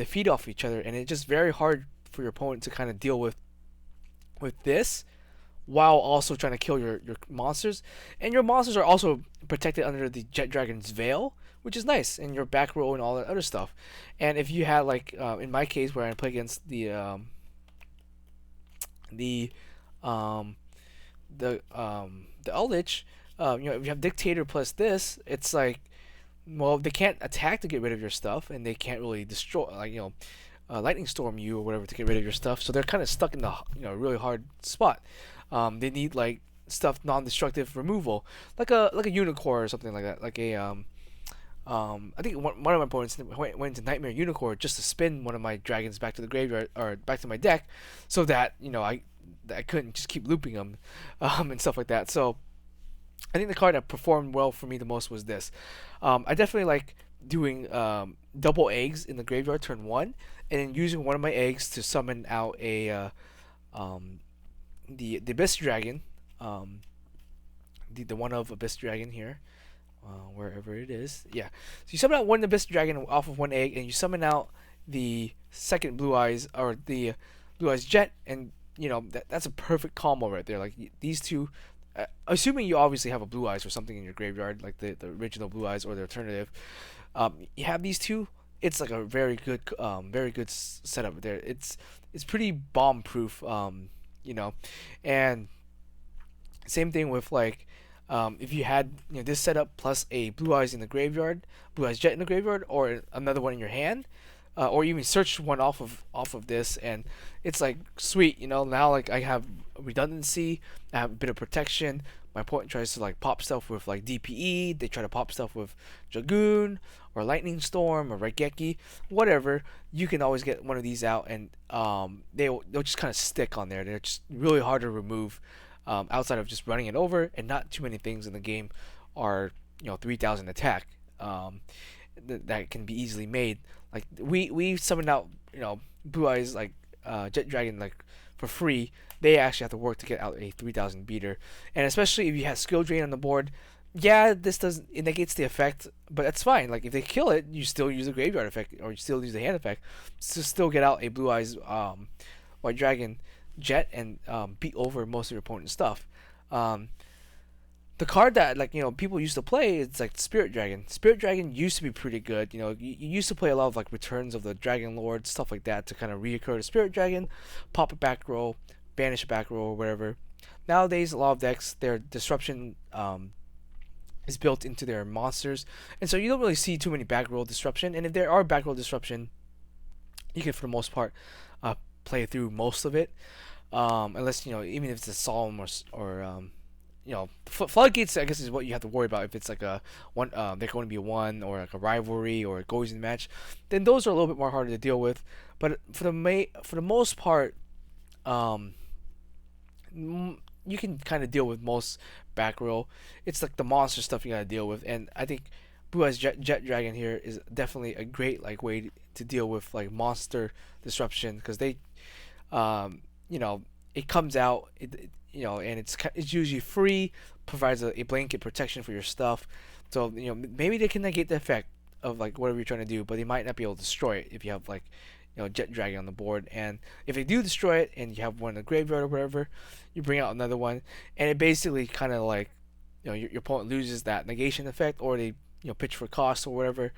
feed off each other, and it's just very hard for your opponent to kind of deal with this while also trying to kill your monsters. And your monsters are also protected under the Jet Dragon's Veil, which is nice, and your back row and all that other stuff. And if you had like in my case where I play against the Eldritch, if you have Dictator plus this, it's like, well, they can't attack to get rid of your stuff, and they can't really destroy Lightning Storm you or whatever to get rid of your stuff. So they're kind of stuck in the really hard spot. They need like stuff non-destructive removal, like a Unicorn or something like that, like a I think one of my opponents went into Nightmare Unicorn just to spin one of my dragons back to the graveyard or back to my deck, so that I couldn't just keep looping them, and stuff like that. So I think the card that performed well for me the most was this. I definitely like doing double eggs in the graveyard turn one, and then using one of my eggs to summon out um, the Abyss Dragon, um, the one of Abyss Dragon here, wherever it is. Yeah. So you summon out one Abyss Dragon off of one egg, and you summon out the second Blue Eyes or the Blue Eyes Jet, and that's a perfect combo right there. Like these two, assuming you obviously have a Blue Eyes or something in your graveyard, like the original Blue Eyes or the alternative. You have these two. It's like a very good setup there. It's pretty bomb proof. You know, and same thing with like if you had this setup plus a Blue Eyes in the graveyard, Blue Eyes Jet in the graveyard, or another one in your hand, or even search one off of this, and it's like sweet. Now like I have redundancy, I have a bit of protection. My opponent tries to like pop stuff with like DPE. They try to pop stuff with Dragoon or Lightning Storm or Raigeki, whatever. You can always get one of these out, and they'll just kind of stick on there. They're just really hard to remove, outside of just running it over, and not too many things in the game are 3,000 attack, that can be easily made. Like we summoned out Blue Eyes like Jet Dragon like for free. They actually have to work to get out a 3,000 beater, and especially if you have skill drain on the board. Yeah, this does it negates the effect, but that's fine. Like if they kill it, you still use the graveyard effect, or you still use the hand effect to still get out a Blue Eyes White Dragon Jet, and beat over most of your opponent's stuff. Um, the card that people used to play, it's like Spirit Dragon. Spirit Dragon used to be pretty good. You used to play a lot of like Returns of the Dragon Lord, stuff like that, to kind of reoccur to Spirit Dragon, pop it back row, banish it back row, or whatever. Nowadays, a lot of decks, their disruption is built into their monsters, and so you don't really see too many back row disruption. And if there are back row disruption, you can for the most part play through most of it, unless even if it's a solemn or floodgates, I guess, is what you have to worry about. If it's like a one, they're going to be one, or like a rivalry, or it goes in match, then those are a little bit more harder to deal with. But for the most part, um, you can kind of deal with most back row. It's like the monster stuff you gotta deal with, and I think Blue Eyes Jet Dragon here is definitely a great like way to deal with like monster disruption, because they, um, you know, it comes out, and it's usually free, provides a blanket protection for your stuff. So maybe they can negate the effect of like whatever you're trying to do, but they might not be able to destroy it if you have like Jet Dragon on the board. And if they do destroy it and you have one in the graveyard or whatever, you bring out another one, and it basically kind of like your opponent loses that negation effect, or they pitch for cost or whatever,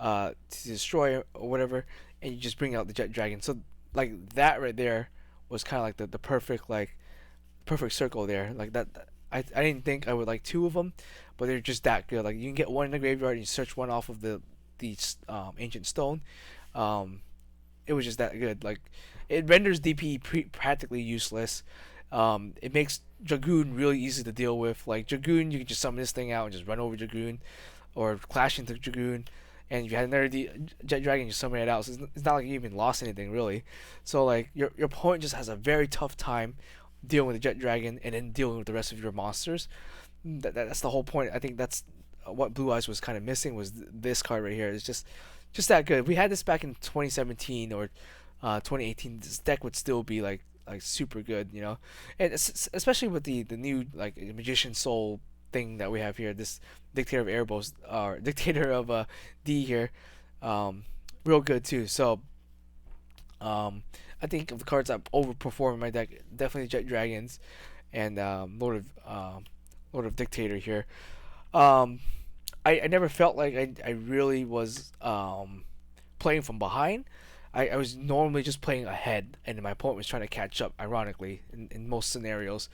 to destroy or whatever, and you just bring out the Jet Dragon. So like that right there was kind of like the perfect perfect circle there. Like that, I didn't think I would like two of them, but they're just that good. Like you can get one in the graveyard and you search one off of the ancient stone. Um, it was just that good. Like it renders DP practically useless. It makes Dragoon really easy to deal with. Like Dragoon, you can just summon this thing out and just run over Dragoon, or clash into Dragoon. And if you had another Jet Dragon, you summon it out. So it's not like you even lost anything really. So like your opponent just has a very tough time dealing with the Jet Dragon and then dealing with the rest of your monsters. That's the whole point. I think that's what Blue Eyes was kind of missing, was this card right here. It's just that good. If we had this back in 2017 or 2018, this deck would still be like super good, and especially with the new like Magician Soul thing that we have here. This Dictator of Erebos, or Dictator of D here, real good too. So I think of the cards that overperform in my deck, definitely Jet Dragons and Lord of Dictator here. Um, I never felt like I really was playing from behind. I was normally just playing ahead, and my opponent was trying to catch up. Ironically, in most scenarios,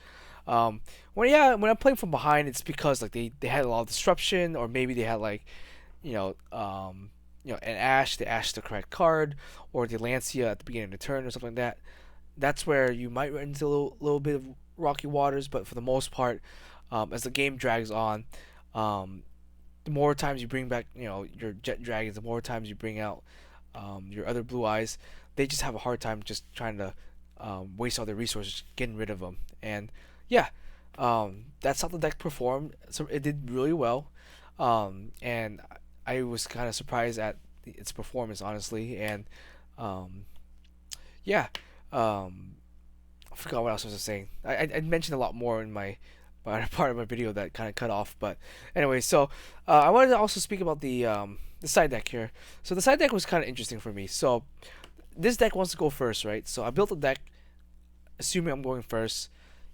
when I'm playing from behind, it's because like they had a lot of disruption, or maybe they had like, you know, um, an Ash, they Ash the correct card, or the Lancia at the beginning of the turn, or something like that. That's where you might run into a little bit of rocky waters. But for the most part, as the game drags on, um, the more times you bring back, your Jet Dragons, the more times you bring out your other Blue Eyes, they just have a hard time just trying to waste all their resources getting rid of them. And yeah, that's how the deck performed. So it did really well, and I was kind of surprised at its performance, honestly. And um, yeah, um, I forgot what else I was saying. I mentioned a lot more in my part of my video that kind of cut off. But anyway, so I wanted to also speak about the side deck here. So the side deck was kind of interesting for me. So this deck wants to go first, right? So I built a deck assuming I'm going first.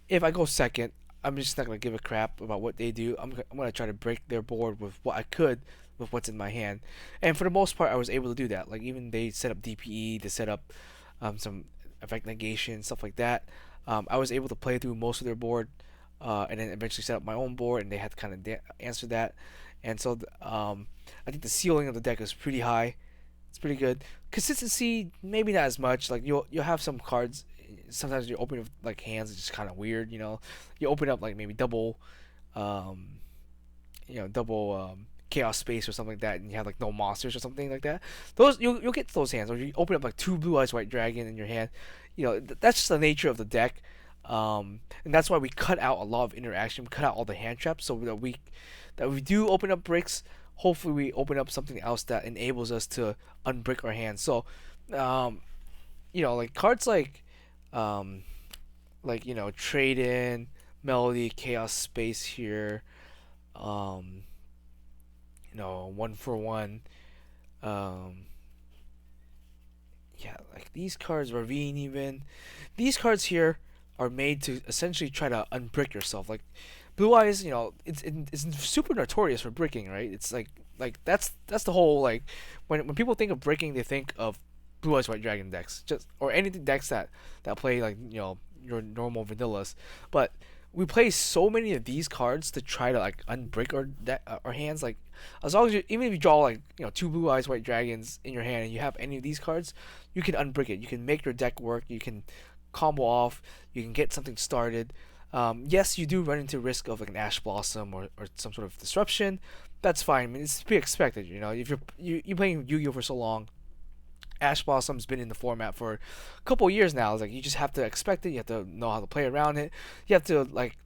If I go second, I'm just not gonna give a crap about what they do. I'm gonna try to break their board with what I could with what's in my hand, and for the most part, I was able to do that. Like even they set up DPE, they set up some effect negation, stuff like that. I was able to play through most of their board, and then eventually set up my own board, and they had to kind of answer that. And so I think the ceiling of the deck is pretty high. It's pretty good. Consistency, maybe not as much. Like you'll have some cards. Sometimes you open up like hands, it's just kind of weird. You open up like maybe double, um, double chaos space or something like that, and you have like no monsters or something like that. Those you'll get those hands. Or you open up like two blue eyes white dragon in your hand. That's just the nature of the deck. And that's why we cut out a lot of interaction. We cut out all the hand traps so that we do open up bricks. Hopefully, we open up something else that enables us to unbrick our hands. So, um, like cards um, trade in, melody, chaos space here, um, 1 for 1. Um, yeah, like these cards, Ravine even. These cards here are made to essentially try to unbrick yourself. Like Blue Eyes, it's super notorious for bricking, right? It's like that's the whole like when people think of bricking, they think of Blue Eyes White Dragon decks, just or anything decks that play like your normal vanillas, but we play so many of these cards to try to like unbrick our hands. Like as long as even if you draw like two Blue Eyes White Dragons in your hand and you have any of these cards, you can unbrick it. You can make your deck work. You can combo off. You can get something started. Yes, you do run into risk of like an Ash Blossom or some sort of disruption. That's fine. I mean, it's to be expected. If you're playing Yu-Gi-Oh for so long, Ash Blossom's been in the format for a couple of years now. It's like you just have to expect it. You have to know how to play around it. You have to like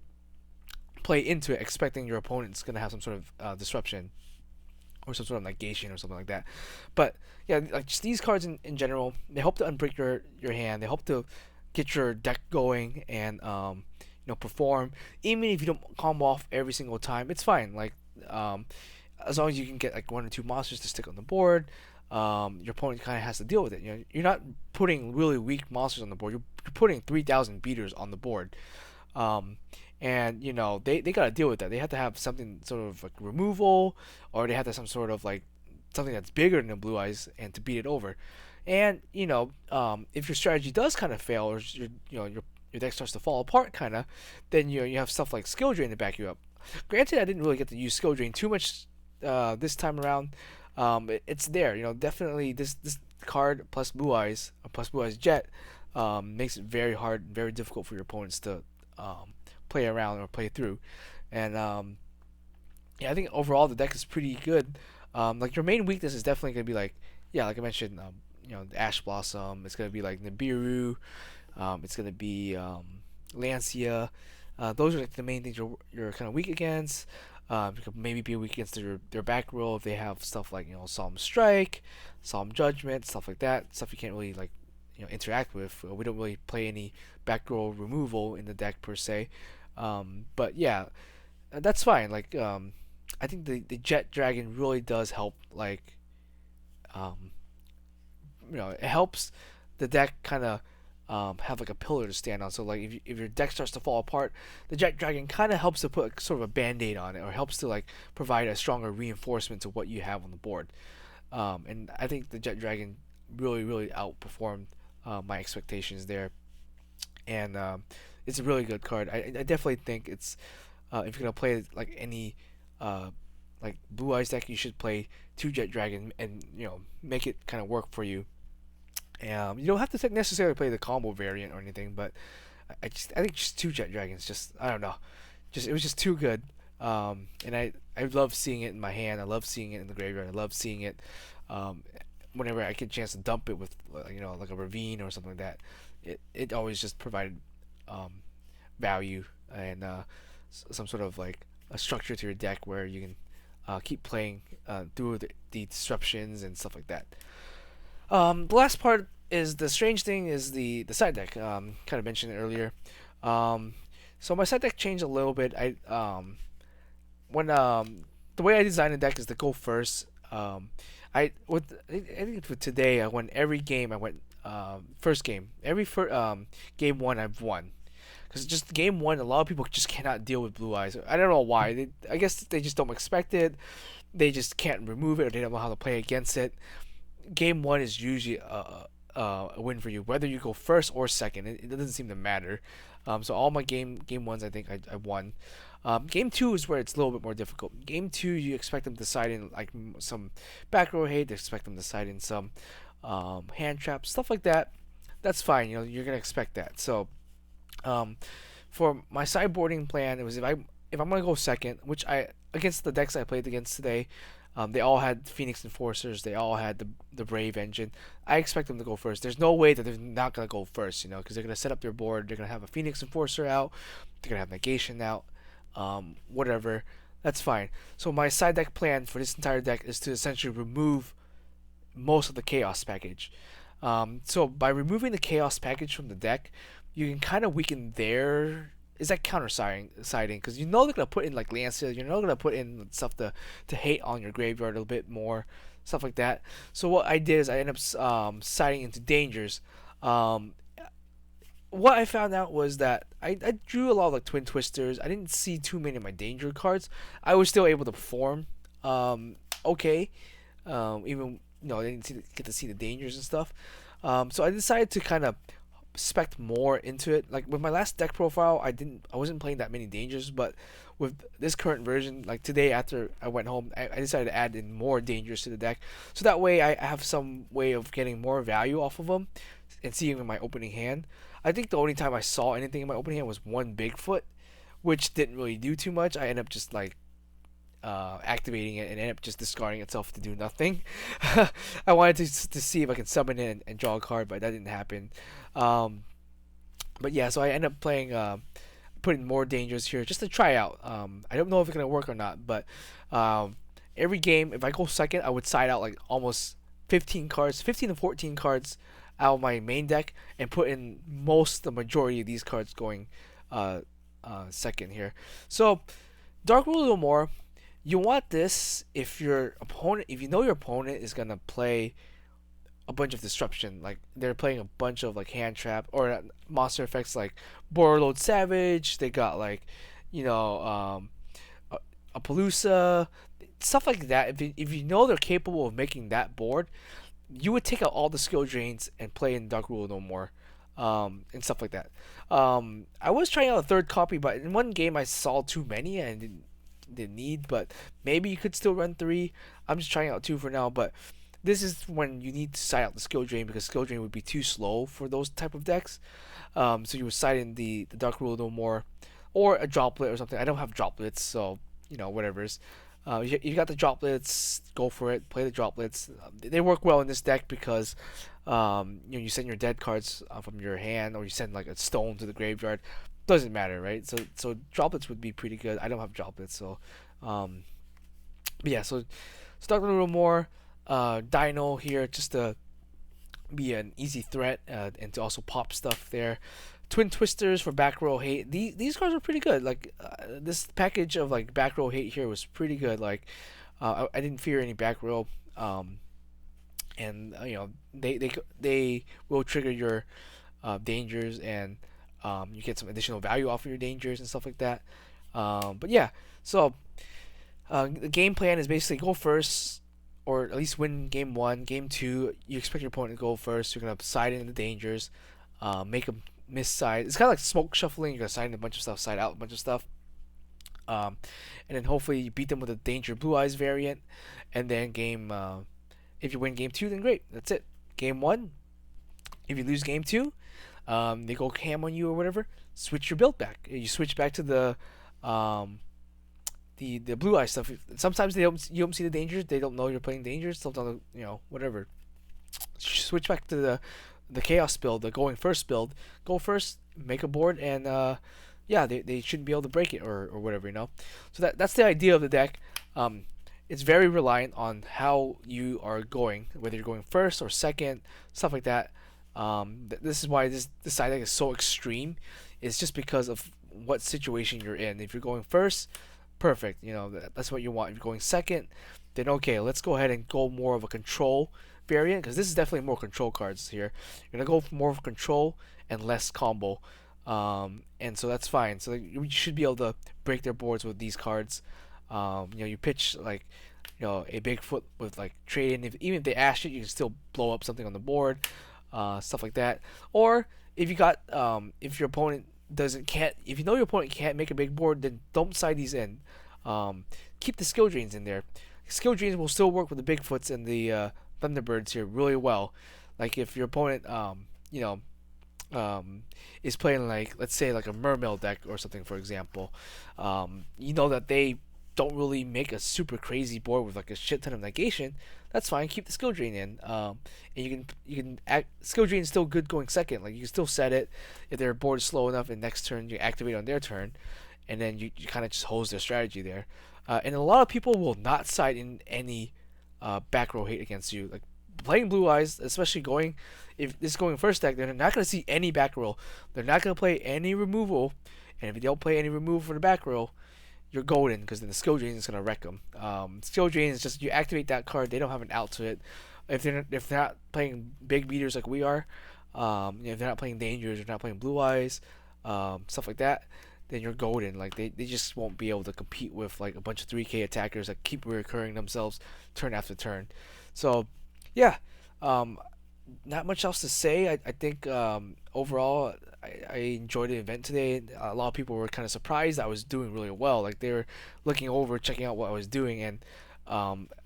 play into it, expecting your opponent's gonna have some sort of disruption or some sort of negation or something like that. But yeah, like just these cards in general, they help to unbreak your hand. They help to get your deck going and perform. Even if you don't combo off every single time, it's fine. Like as long as you can get like 1 or 2 monsters to stick on the board, your opponent kind of has to deal with it. You're not putting really weak monsters on the board. You're putting 3,000 beaters on the board, um, and they got to deal with that. They have to have something sort of like removal, or they have to have some sort of like something that's bigger than the blue eyes and to beat it over. And if your strategy does kind of fail, or your deck starts to fall apart, kind of, then you have stuff like skill drain to back you up. Granted, I didn't really get to use skill drain too much this time around. It's there. Definitely this card plus Blue Eyes plus Blue Eyes Jet makes it very hard, very difficult for your opponents to play around or play through. And yeah, I think overall the deck is pretty good. Like your main weakness is definitely gonna be like, yeah, like I mentioned, the Ash Blossom. It's gonna be like Nibiru. It's gonna be Lancia. Those are like the main things you're kind of weak against. You could maybe be weak against their back row if they have stuff like Solemn Strike, Solemn Judgment, stuff like that. Stuff you can't really like interact with. We don't really play any back row removal in the deck per se. But yeah, that's fine. Like I think the Jet Dragon really does help. Like um, it helps the deck kind of have like a pillar to stand on. So like if your deck starts to fall apart, the Jet Dragon kind of helps to put like, sort of a band-aid on it, or helps to like provide a stronger reinforcement to what you have on the board. And I think the Jet Dragon really outperformed my expectations there, and it's a really good card. I definitely think it's if you're gonna play like any like Blue Eyes deck, you should play 2 Jet Dragon and make it kind of work for you. You don't have to necessarily play the combo variant or anything, but I think just 2 Jet Dragons, just I don't know, just it was just too good. And I love seeing it in my hand. I love seeing it in the graveyard. I love seeing it um, whenever I get a chance to dump it with like a ravine or something like that. It always just provided um, value and some sort of like a structure to your deck where you can keep playing through the disruptions and stuff like that. The last part is the strange thing is the side deck. Kind of mentioned it earlier. Um, so my side deck changed a little bit. When the way I designed the deck is to go first. I think for today I won every game. I went first game. Game one I've won. Because just game one, a lot of people just cannot deal with blue eyes. I don't know why. I guess they just don't expect it. They just can't remove it, or they don't know how to play against it. Game one is usually a win for you, whether you go first or second. It doesn't seem to matter. So all my game ones, I think I won. Game two is where it's a little bit more difficult. Game two, you expect them to side in like some back row hate. They expect them to side in some hand traps, stuff like that. That's fine. You're gonna expect that. So um, for my sideboarding plan, it was if I'm gonna go second, which I against the decks I played against today, they all had Phoenix Enforcers. They all had the Brave Engine. I expect them to go first. There's no way that they're not gonna go first, because they're gonna set up their board. They're gonna have a Phoenix Enforcer out. They're gonna have Negation out. Whatever. That's fine. So my side deck plan for this entire deck is to essentially remove most of the Chaos package. So by removing the Chaos package from the deck, you can kind of weaken their is that counter siding because they're gonna put in like Lancia, gonna put in stuff to hate on your graveyard a little bit more, stuff like that. So what I did is I ended up siding into dangers. Um, what I found out was that I drew a lot of like Twin Twisters. I didn't see too many of my danger cards. I was still able to perform okay, even I didn't get to see the dangers and stuff. So I decided to kind of spec more into it. Like with my last deck profile, I wasn't playing that many dangers, but with this current version, like today after I went home, I decided to add in more dangers to the deck, so that way I have some way of getting more value off of them and seeing in my opening hand. I think the only time I saw anything in my opening hand was one Bigfoot, which didn't really do too much. I ended up just like activating it and ended up just discarding itself to do nothing. I wanted to see if I could summon it and draw a card, but that didn't happen. Um, but yeah, so I ended up playing, putting more dangers here just to try out. I don't know if it's gonna work or not, but every game, if I go second, I would side out like almost 15 cards, 15 to 14 cards out of my main deck, and put in the majority of these cards going second here. So Dark Rule a little more. You want this if you know your opponent is gonna play a bunch of disruption, like they're playing a bunch of like hand trap or monster effects like Borderload Savage. They got like, you know, a Palooza, stuff like that. If you know they're capable of making that board, you would take out all the skill drains and play in Dark Rule No More, and stuff like that. I was trying out a third copy, but in one game I saw too many and didn't need. But maybe you could still run three. I'm just trying out two for now, but this is when you need to side out the skill drain because skill drain would be too slow for those type of decks. So you would side in the Dark Rule No More or a droplet or something. I don't have droplets, so whatever's. You got the droplets, go for it. Play the droplets. They work well in this deck because you send your dead cards from your hand, or you send like a stone to the graveyard. Doesn't matter, right? So droplets would be pretty good. I don't have droplets, so but yeah. So start a little more. Dino here just to be an easy threat and to also pop stuff there. Twin Twisters for back row hate. These cards are pretty good. Like this package of like back row hate here was pretty good. Like I didn't fear any back row. And they will trigger your dangers, and you get some additional value off of your dangers and stuff like that. But yeah, so the game plan is basically go first, or at least win game one. Game two, you expect your opponent to go first. You're gonna side in the dangers, make them miss side. It's kind of like smoke shuffling. You're gonna side in a bunch of stuff, side out a bunch of stuff, and then hopefully you beat them with a danger blue eyes variant. And then if you win game two, then great. That's it. Game one. If you lose game two, they go ham on you or whatever. Switch your build back. You switch back to the blue eye stuff. Sometimes they don't you don't see the dangers. They don't know you're playing dangers. Sometimes whatever. Switch back to the chaos build, the going first build. Go first, make a board, and yeah, they shouldn't be able to break it or whatever, you know. So that's the idea of the deck. It's very reliant on how you are going, whether you're going first or second, stuff like that. This is why this side deck is so extreme. It's just because of what situation you're in. If you're going first, perfect. You know that's what you want. If you're going second, then okay, let's go ahead and go more of a control variant because this is definitely more control cards here. You're gonna go for more of control and less combo, and so that's fine. So you should be able to break their boards with these cards. You pitch like a Bigfoot with like trade in. Even if they ash it, you can still blow up something on the board, stuff like that. Or if you got if your opponent can't if you know your opponent can't make a big board, then don't side these in. Keep the skill drains in there. Skill drains will still work with the Bigfoots and the Thunderbirds here really well. Like if your opponent is playing like let's say like a Mermail deck or something for example, you know that they don't really make a super crazy board with like a shit ton of negation. That's fine. Keep the skill drain in, and you can skill drain is still good going second. Like you can still set it if their board is slow enough, and next turn you activate on their turn, and then you kind of just hose their strategy there. And a lot of people will not side in any back row hate against you. Like playing Blue Eyes, especially going if this is going first deck, they're not going to see any back row. They're not going to play any removal, and if you don't play any removal for the back row, you're golden because then the skill drain is gonna wreck them. Skill drain is just you activate that card. They don't have an out to it. If they're not playing big beaters like we are, if they're not playing dangers, they're not playing blue eyes, stuff like that, then you're golden. Like they just won't be able to compete with like a bunch of 3K attackers that keep recurring themselves turn after turn. So yeah, not much else to say. I think overall I enjoyed the event today. A lot of people were kind of surprised I was doing really well. Like they were looking over, checking out what I was doing, and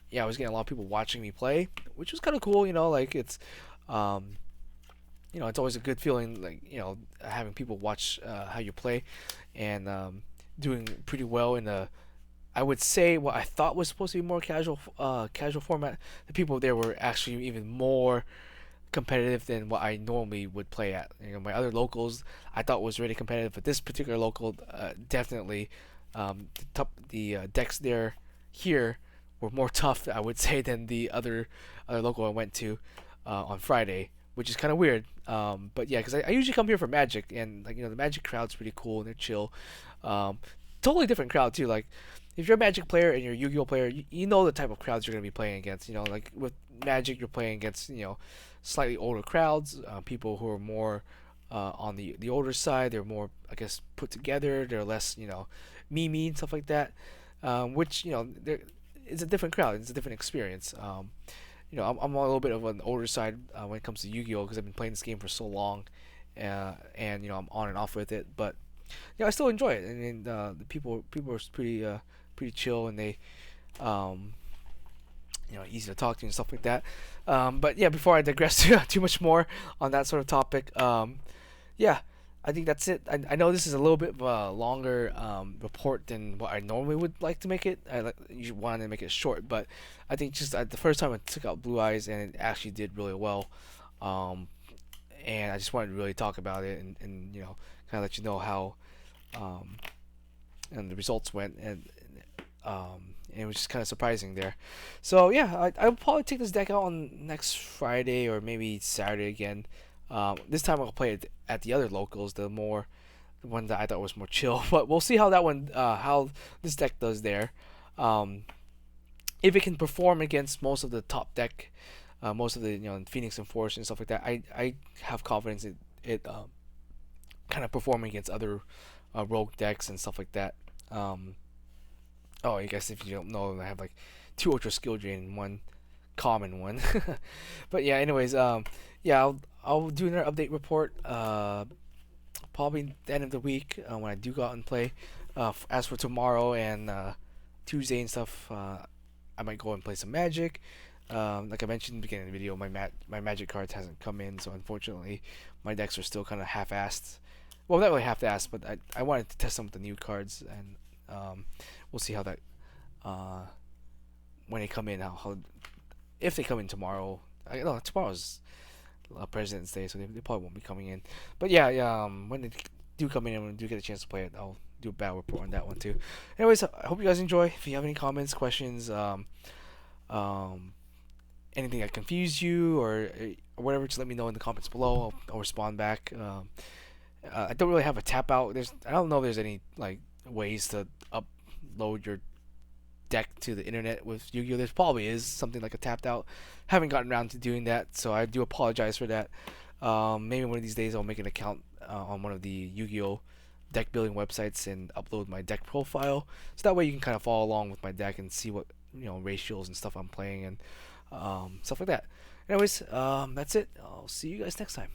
yeah, I was getting a lot of people watching me play, which was kind of cool. Like it's it's always a good feeling, like having people watch how you play, and doing pretty well in a I would say what I thought was supposed to be more casual format. The people there were actually even more competitive than what I normally would play at. My other locals I thought was really competitive, but this particular local definitely the decks there here were more tough, I would say, than the other local I went to on Friday, which is kind of weird. But yeah, because I usually come here for Magic, and like the Magic crowd's pretty cool and they're chill. Totally different crowd too. Like if you're a Magic player and you're a Yu-Gi-Oh player, you know the type of crowds you're gonna be playing against. Like with Magic, you're playing against slightly older crowds, people who are more on the older side. They're more, I guess, put together. They're less, meme and stuff like that. Which it's a different crowd. It's a different experience. I'm a little bit of an older side when it comes to Yu-Gi-Oh because I've been playing this game for so long, and I'm on and off with it. But I still enjoy it, and the people are pretty chill, and they easy to talk to and stuff like that. But yeah, before I digress too much more on that sort of topic, yeah, I think that's it. I know this is a little bit of a longer report than what I normally would like to make it. You wanted to make it short, but I think just the first time I took out Blue Eyes and it actually did really well, and I just wanted to really talk about it and kind of let you know how and the results went, and it was just kind of surprising there. So yeah, I'll probably take this deck out on next Friday or maybe Saturday again. This time I'll play it at the other locals, the one that I thought was more chill. But we'll see how that one, how this deck does there. If it can perform against most of the top deck, most of the Phoenix and Force and stuff like that, I have confidence in it kind of performing against other rogue decks and stuff like that. Oh, I guess if you don't know, I have like 2 Ultra Skill Drain and 1 common one. But yeah, anyways, yeah, I'll do another update report probably the end of the week when I do go out and play. As for tomorrow and Tuesday and stuff, I might go and play some Magic. Like I mentioned in the beginning of the video, my Magic cards hasn't come in, so unfortunately my decks are still kind of half-assed. Well, not really half-assed, but I wanted to test some of the new cards, and We'll see how that uh, when they come in, how if they come in tomorrow. I know tomorrow's President's Day, so they probably won't be coming in. But yeah, yeah. When they do come in and when we do get a chance to play it, I'll do a battle report on that one too. Anyways, I hope you guys enjoy. If you have any comments, questions, um, anything that confused you or whatever, just let me know in the comments below. I'll respond back. I don't really have a tap out. I don't know if there's any like ways to upload your deck to the internet with Yu-Gi-Oh. There probably is something like a tapped out. Haven't gotten around to doing that, so I do apologize for that. Maybe one of these days I'll make an account on one of the Yu-Gi-Oh deck building websites and upload my deck profile, so that way you can kind of follow along with my deck and see what ratios and stuff I'm playing and stuff like that. Anyways, that's it. I'll see you guys next time.